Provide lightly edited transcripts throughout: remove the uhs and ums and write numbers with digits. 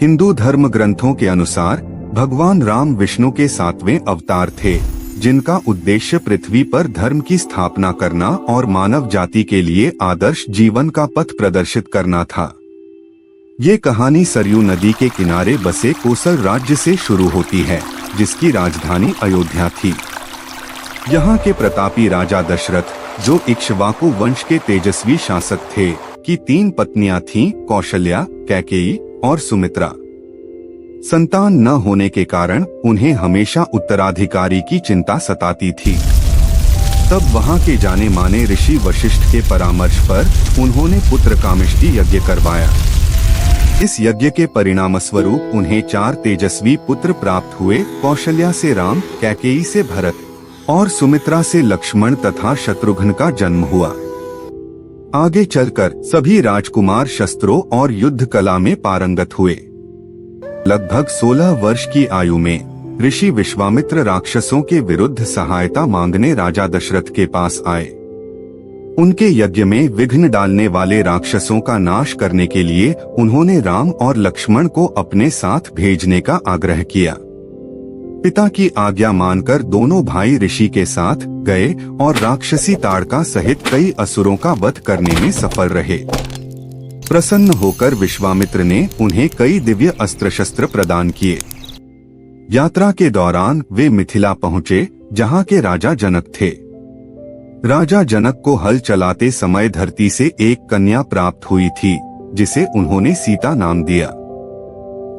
हिंदू धर्म ग्रंथों के अनुसार भगवान राम विष्णु के 7वें अवतार थे, जिनका उद्देश्य पृथ्वी पर धर्म की स्थापना करना और मानव जाति के लिए आदर्श जीवन का पथ प्रदर्शित करना था। ये कहानी सरयू नदी के किनारे बसे कोसल राज्य से शुरू होती है, जिसकी राजधानी अयोध्या थी। यहाँ के प्रतापी राजा दशरथ, जो इक्ष्वाकु वंश के तेजस्वी शासक थे, की 3 पत्नियां थीं, कौशल्या, कैकेयी और सुमित्रा। संतान न होने के कारण उन्हें हमेशा उत्तराधिकारी की चिंता सताती थी। तब वहाँ के जाने माने ऋषि वशिष्ठ के परामर्श पर उन्होंने पुत्र कामिष्टि यज्ञ करवाया। इस यज्ञ के परिणामस्वरूप उन्हें 4 तेजस्वी पुत्र प्राप्त हुए। कौशल्या से राम, कैकेयी से भरत और सुमित्रा से लक्ष्मण तथा शत्रुघ्न का जन्म हुआ। आगे चलकर सभी राजकुमार शस्त्रों और युद्ध कला में पारंगत हुए। लगभग 16 वर्ष की आयु में ऋषि विश्वामित्र राक्षसों के विरुद्ध सहायता मांगने राजा दशरथ के पास आए। उनके यज्ञ में विघ्न डालने वाले राक्षसों का नाश करने के लिए उन्होंने राम और लक्ष्मण को अपने साथ भेजने का आग्रह किया। पिता की आज्ञा मानकर दोनों भाई ऋषि के साथ गए और राक्षसी ताड़का सहित कई असुरों का वध करने में सफल रहे। प्रसन्न होकर विश्वामित्र ने उन्हें कई दिव्य अस्त्र शस्त्र प्रदान किए। यात्रा के दौरान वे मिथिला पहुँचे, जहाँ के राजा जनक थे। राजा जनक को हल चलाते समय धरती से एक कन्या प्राप्त हुई थी, जिसे उन्होंने सीता नाम दिया।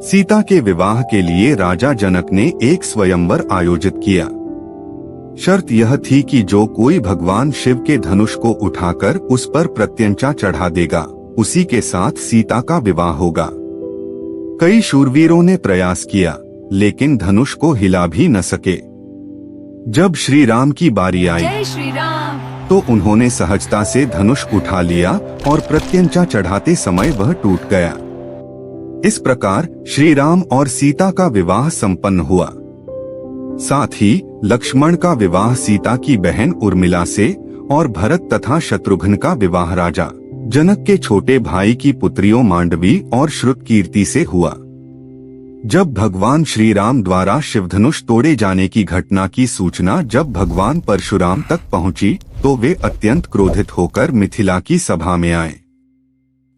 सीता के विवाह के लिए राजा जनक ने एक स्वयंवर आयोजित किया। शर्त यह थी कि जो कोई भगवान शिव के धनुष को उठाकर उस पर प्रत्यंचा चढ़ा देगा, उसी के साथ सीता का विवाह होगा। कई शूरवीरों ने प्रयास किया, लेकिन धनुष को हिला भी न सके। जब श्री राम की बारी आई, जय श्री राम, तो उन्होंने सहजता से धनुष उठा लिया और प्रत्यंचा चढ़ाते समय वह टूट गया। इस प्रकार श्री राम और सीता का विवाह संपन्न हुआ। साथ ही लक्ष्मण का विवाह सीता की बहन उर्मिला से और भरत तथा शत्रुघ्न का विवाह राजा जनक के छोटे भाई की पुत्रियों मांडवी और श्रुतकीर्ति से हुआ। जब भगवान श्री राम द्वारा शिवधनुष तोड़े जाने की घटना की सूचना जब भगवान परशुराम तक पहुंची, तो वे अत्यंत क्रोधित होकर मिथिला की सभा में आए।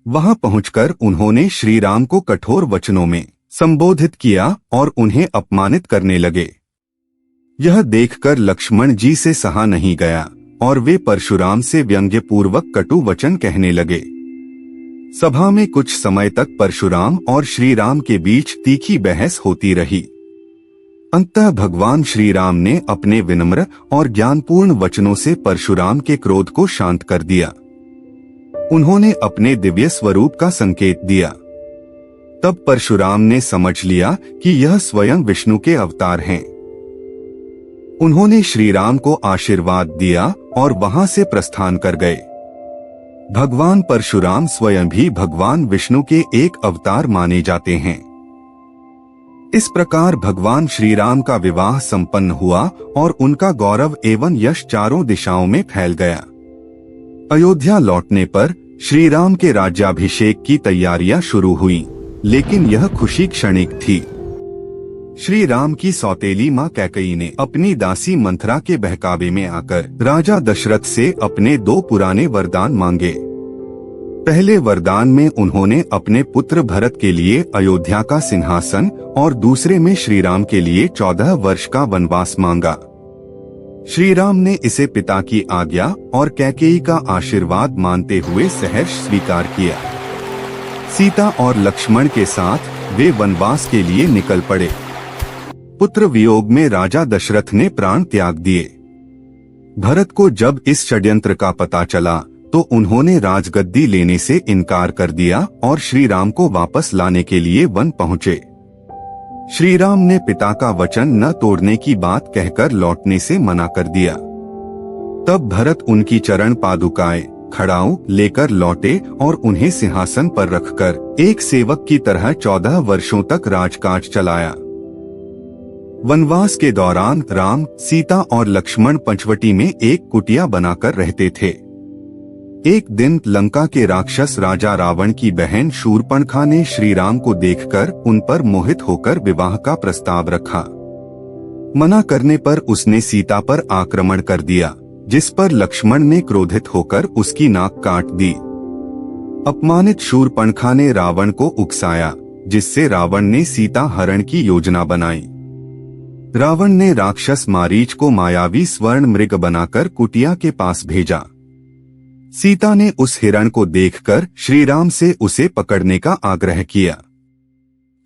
वहां पहुंचकर उन्होंने श्री राम को कठोर वचनों में संबोधित किया और उन्हें अपमानित करने लगे। यह देखकर लक्ष्मण जी से सहा नहीं गया और वे परशुराम से व्यंग्यपूर्वक कटु वचन कहने लगे। सभा में कुछ समय तक परशुराम और श्री राम के बीच तीखी बहस होती रही। अंततः भगवान श्री राम ने अपने विनम्र और ज्ञानपूर्ण वचनों से परशुराम के क्रोध को शांत कर दिया। उन्होंने अपने दिव्य स्वरूप का संकेत दिया। तब परशुराम ने समझ लिया कि यह स्वयं विष्णु के अवतार हैं। उन्होंने श्री राम को आशीर्वाद दिया और वहां से प्रस्थान कर गए। भगवान परशुराम स्वयं भी भगवान विष्णु के एक अवतार माने जाते हैं। इस प्रकार भगवान श्री राम का विवाह संपन्न हुआ और उनका गौरव एवं यश चारों दिशाओं में फैल गया। अयोध्या लौटने पर श्री राम के राज्याभिषेक की तैयारियां शुरू हुईं, लेकिन यह खुशी क्षणिक थी। श्री राम की सौतेली मां कैकेयी ने अपनी दासी मंथरा के बहकावे में आकर राजा दशरथ से अपने 2 पुराने वरदान मांगे। पहले वरदान में उन्होंने अपने पुत्र भरत के लिए अयोध्या का सिंहासन और दूसरे में श्री राम के लिए 14 वर्ष का वनवास मांगा। श्री राम ने इसे पिता की आज्ञा और कैकेयी का आशीर्वाद मानते हुए सहर्ष स्वीकार किया। सीता और लक्ष्मण के साथ वे वनवास के लिए निकल पड़े। पुत्र वियोग में राजा दशरथ ने प्राण त्याग दिए। भरत को जब इस षड्यंत्र का पता चला, तो उन्होंने राजगद्दी लेने से इनकार कर दिया और श्री राम को वापस लाने के लिए वन पहुँचे। श्री राम ने पिता का वचन न तोड़ने की बात कहकर लौटने से मना कर दिया। तब भरत उनकी चरण पादुकाएं, खड़ाऊ लेकर लौटे और उन्हें सिंहासन पर रखकर एक सेवक की तरह 14 वर्षों तक राजकाज चलाया। वनवास के दौरान राम, सीता और लक्ष्मण पंचवटी में एक कुटिया बनाकर रहते थे। एक दिन लंका के राक्षस राजा रावण की बहन शूर्पणखा ने श्री राम को देखकर उन पर मोहित होकर विवाह का प्रस्ताव रखा। मना करने पर उसने सीता पर आक्रमण कर दिया, जिस पर लक्ष्मण ने क्रोधित होकर उसकी नाक काट दी। अपमानित शूर्पणखा ने रावण को उकसाया, जिससे रावण ने सीता हरण की योजना बनाई। रावण ने राक्षस मारीच को मायावी स्वर्ण मृग बनाकर कुटिया के पास भेजा। सीता ने उस हिरण को देखकर श्री राम से उसे पकड़ने का आग्रह किया।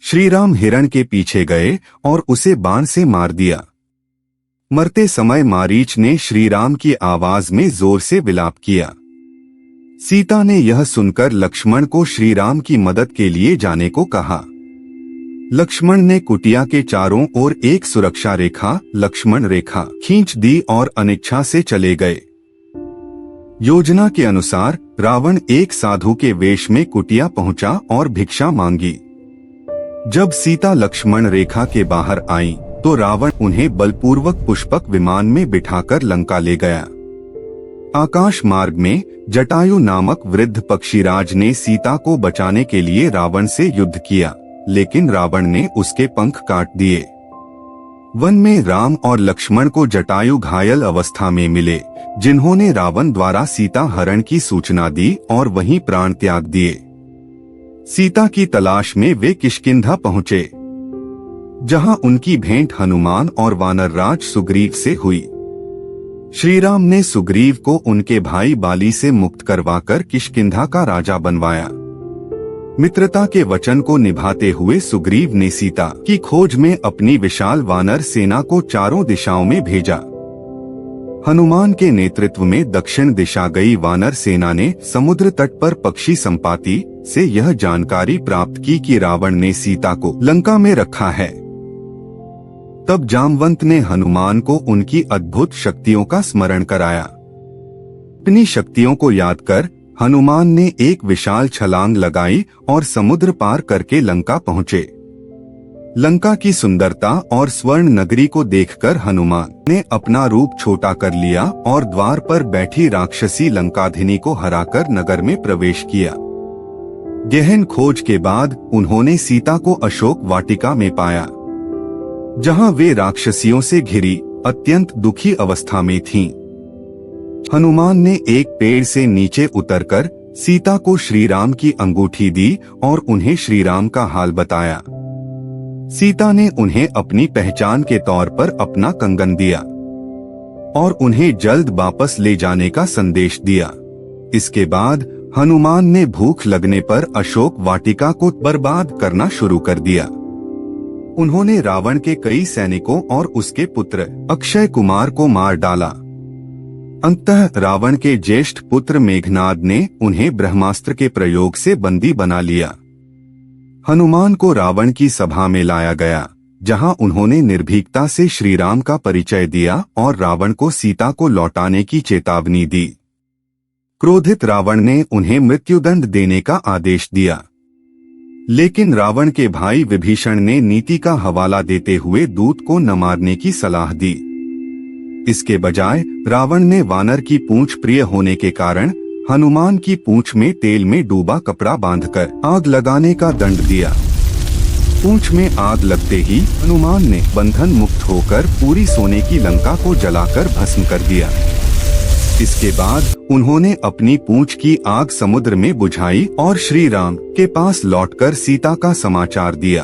श्री राम हिरण के पीछे गए और उसे बाण से मार दिया। मरते समय मारीच ने श्री राम की आवाज में जोर से विलाप किया। सीता ने यह सुनकर लक्ष्मण को श्री राम की मदद के लिए जाने को कहा। लक्ष्मण ने कुटिया के चारों ओर एक सुरक्षा रेखा, लक्ष्मण रेखा, खींच दी और अनिच्छा से चले गए। योजना के अनुसार रावण एक साधु के वेश में कुटिया पहुंचा और भिक्षा मांगी। जब सीता लक्ष्मण रेखा के बाहर आई तो रावण उन्हें बलपूर्वक पुष्पक विमान में बिठाकर लंका ले गया। आकाश मार्ग में जटायु नामक वृद्ध पक्षीराज ने सीता को बचाने के लिए रावण से युद्ध किया, लेकिन रावण ने उसके पंख काट दिए। वन में राम और लक्ष्मण को जटायु घायल अवस्था में मिले, जिन्होंने रावण द्वारा सीता हरण की सूचना दी और वहीं प्राण त्याग दिए। सीता की तलाश में वे किष्किंधा पहुंचे, जहां उनकी भेंट हनुमान और वानरराज सुग्रीव से हुई। श्री राम ने सुग्रीव को उनके भाई बाली से मुक्त करवाकर किष्किंधा का राजा बनवाया। मित्रता के वचन को निभाते हुए सुग्रीव ने सीता की खोज में अपनी विशाल वानर सेना को चारों दिशाओं में भेजा। हनुमान के नेतृत्व में दक्षिण दिशा गई वानर सेना ने समुद्र तट पर पक्षी संपाति से यह जानकारी प्राप्त की कि रावण ने सीता को लंका में रखा है। तब जामवंत ने हनुमान को उनकी अद्भुत शक्तियों का स्मरण कराया। अपनी शक्तियों को याद कर हनुमान ने एक विशाल छलांग लगाई और समुद्र पार करके लंका पहुंचे। लंका की सुंदरता और स्वर्ण नगरी को देखकर हनुमान ने अपना रूप छोटा कर लिया और द्वार पर बैठी राक्षसी लंकाधिनी को हराकर नगर में प्रवेश किया। गहन खोज के बाद उन्होंने सीता को अशोक वाटिका में पाया, जहां वे राक्षसियों से घिरी अत्यंत दुखी अवस्था में थीं। हनुमान ने एक पेड़ से नीचे उतरकर सीता को श्री राम की अंगूठी दी और उन्हें श्री राम का हाल बताया। सीता ने उन्हें अपनी पहचान के तौर पर अपना कंगन दिया और उन्हें जल्द वापस ले जाने का संदेश दिया। इसके बाद हनुमान ने भूख लगने पर अशोक वाटिका को बर्बाद करना शुरू कर दिया। उन्होंने रावण के कई सैनिकों और उसके पुत्र अक्षय कुमार को मार डाला। अंततः रावण के ज्येष्ठ पुत्र मेघनाद ने उन्हें ब्रह्मास्त्र के प्रयोग से बंदी बना लिया। हनुमान को रावण की सभा में लाया गया, जहां उन्होंने निर्भीकता से श्री राम का परिचय दिया और रावण को सीता को लौटाने की चेतावनी दी। क्रोधित रावण ने उन्हें मृत्युदंड देने का आदेश दिया, लेकिन रावण के भाई विभीषण ने नीति का हवाला देते हुए दूत को न मारने की सलाह दी। इसके बजाय रावण ने वानर की पूंछ प्रिय होने के कारण हनुमान की पूंछ में तेल में डूबा कपड़ा बांधकर आग लगाने का दंड दिया। पूंछ में आग लगते ही हनुमान ने बंधन मुक्त होकर पूरी सोने की लंका को जलाकर भस्म कर दिया। इसके बाद उन्होंने अपनी पूंछ की आग समुद्र में बुझाई और श्री राम के पास लौटकर सीता का समाचार दिया।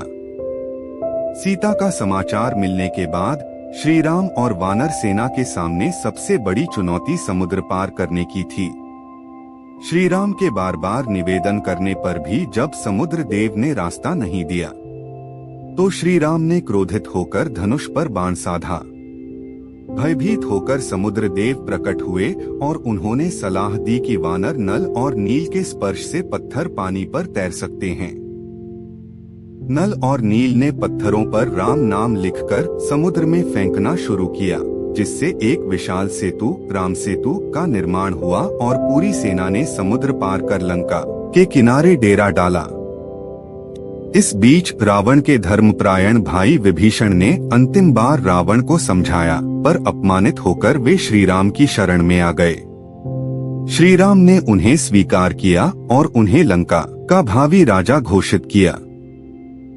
सीता का समाचार मिलने के बाद श्री राम और वानर सेना के सामने सबसे बड़ी चुनौती समुद्र पार करने की थी। श्री राम के बार बार निवेदन करने पर भी जब समुद्र देव ने रास्ता नहीं दिया, तो श्री राम ने क्रोधित होकर धनुष पर बाण साधा। भयभीत होकर समुद्र देव प्रकट हुए और उन्होंने सलाह दी कि वानर नल और नील के स्पर्श से पत्थर पानी पर तैर सकते हैं। नल और नील ने पत्थरों पर राम नाम लिखकर समुद्र में फेंकना शुरू किया, जिससे एक विशाल सेतु राम सेतु का निर्माण हुआ और पूरी सेना ने समुद्र पार कर लंका के किनारे डेरा डाला। इस बीच रावण के धर्मपरायण भाई विभीषण ने अंतिम बार रावण को समझाया, पर अपमानित होकर वे श्री राम की शरण में आ गए। श्री राम ने उन्हें स्वीकार किया और उन्हें लंका का भावी राजा घोषित किया।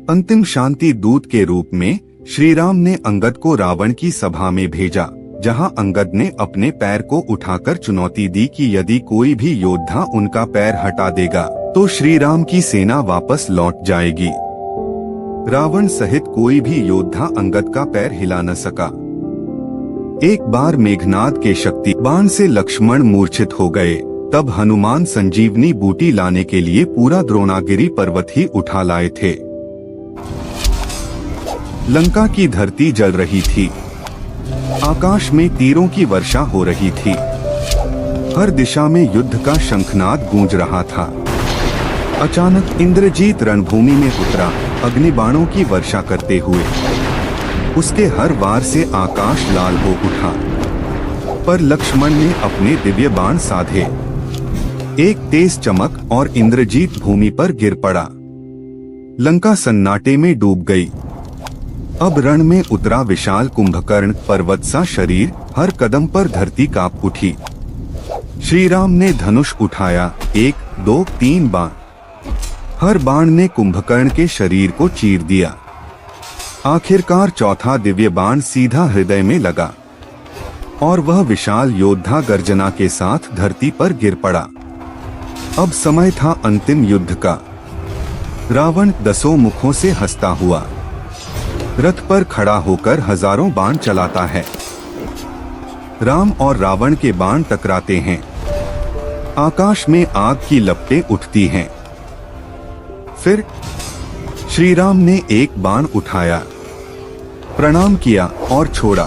अंतिम शांति दूत के रूप में श्री राम ने अंगद को रावण की सभा में भेजा, जहां अंगद ने अपने पैर को उठाकर चुनौती दी कि यदि कोई भी योद्धा उनका पैर हटा देगा तो श्री राम की सेना वापस लौट जाएगी। रावण सहित कोई भी योद्धा अंगद का पैर हिला न सका। एक बार मेघनाद के शक्ति बाण से लक्ष्मण मूर्छित हो गए, तब हनुमान संजीवनी बूटी लाने के लिए पूरा द्रोणागिरी पर्वत ही उठा लाए थे। लंका की धरती जल रही थी, आकाश में तीरों की वर्षा हो रही थी, हर दिशा में युद्ध का शंखनाद गूंज रहा था। अचानक इंद्रजीत रणभूमि में उतरा, अग्निबाणों की वर्षा करते हुए। उसके हर वार से आकाश लाल हो उठा, पर लक्ष्मण ने अपने दिव्य बाण साधे। एक तेज चमक और इंद्रजीत भूमि पर गिर पड़ा। लंका सन्नाटे में डूब गई। अब रण में उतरा विशाल कुंभकर्ण, पर्वत सा शरीर, हर कदम पर धरती कांप उठी। श्री राम ने धनुष उठाया, 1, 2, 3 बाण। हर बाण ने कुंभकर्ण के शरीर को चीर दिया। आखिरकार चौथा दिव्य बाण सीधा हृदय में लगा और वह विशाल योद्धा गर्जना के साथ धरती पर गिर पड़ा। अब समय था अंतिम युद्ध का। रावण 10 मुखों से हंसता हुआ रथ पर खड़ा होकर हजारों बाण चलाता है। राम और रावण के बाण टकराते हैं, आकाश में आग की लपटें उठती हैं। फिर श्री राम ने एक बाण उठाया, प्रणाम किया और छोड़ा।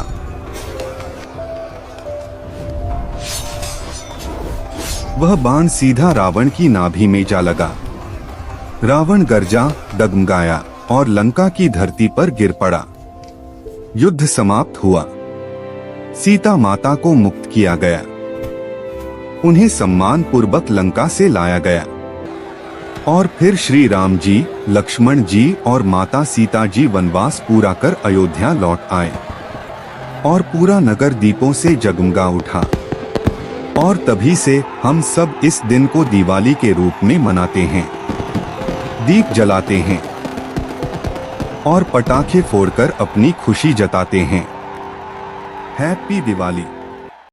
वह बाण सीधा रावण की नाभि में जा लगा। रावण गर्जा, डगमगाया और लंका की धरती पर गिर पड़ा। युद्ध समाप्त हुआ। सीता माता को मुक्त किया गया। उन्हें सम्मान पूर्वक लंका से लाया गया और फिर श्री राम जी, लक्ष्मण जी और माता सीता जी वनवास पूरा कर अयोध्या लौट आए और पूरा नगर दीपों से जगमगा उठा। और तभी से हम सब इस दिन को दिवाली के रूप में मनाते हैं, दीप जलाते हैं और पटाखे फोड़कर अपनी खुशी जताते हैं। हैप्पी दिवाली।